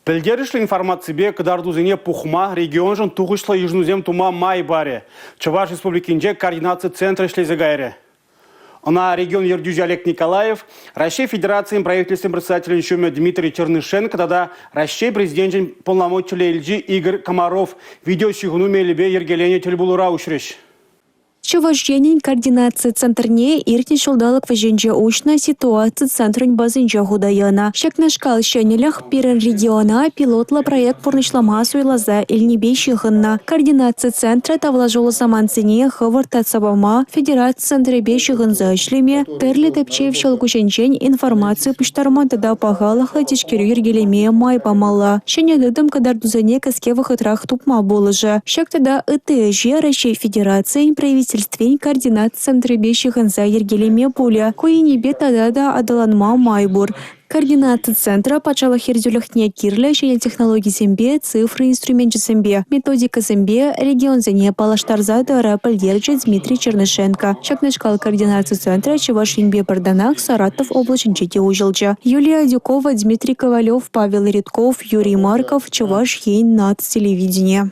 Пілдерішлі информации кыдардузыне пухма регион жын туғышлы ежнузем тума май баре. Чуваш республикинже координация центра шлезе гайре. На регион Ердюжи Олег Николаев, Россия Федерацией правительственным председателем Шуме Дмитрий Чернышенко, тогда Россия президент полномочия Ильджи Игорь Комаров, видео сигуну мелебе ергелене телебулура ушреш. Чувашьенин координации центрне иртни шулдалык веженже учна ситуация центрын базынже худаяна. Шекнашкал шенелях пирен региона пилотла проект пурнышлама суйлаза илнебейши гынна. Координация центра тавлажолы заманцыне хывыртат сабама федерация центре бейши гынза ишлеме терли тепчев шалгученчен информацию пуштарма тада пагалаха тишкерю ергелеме май памала. Шенелыдым кадардузане каске выхытрах тупма болыжа. Шек тада ИТЖ Россия Федерация правительствен координат центра бейши гынза ергелеме пуля. Коинебе тада адаланма майбур. Координаты центра пачала херзюлехне кирле, шене технологии зембе, цифры, инструменты зембе, методика зембе, регион зене палаштарзада рапаль Дмитрий Чернышенко. Шакнешкал координации центра Чувашинбе Барданах, Саратов облаченчите ужилча. Юлия Дюкова, Дмитрий Ковалев, Павел Редков, Юрий Марков, Чуваш Ейн над телевидение.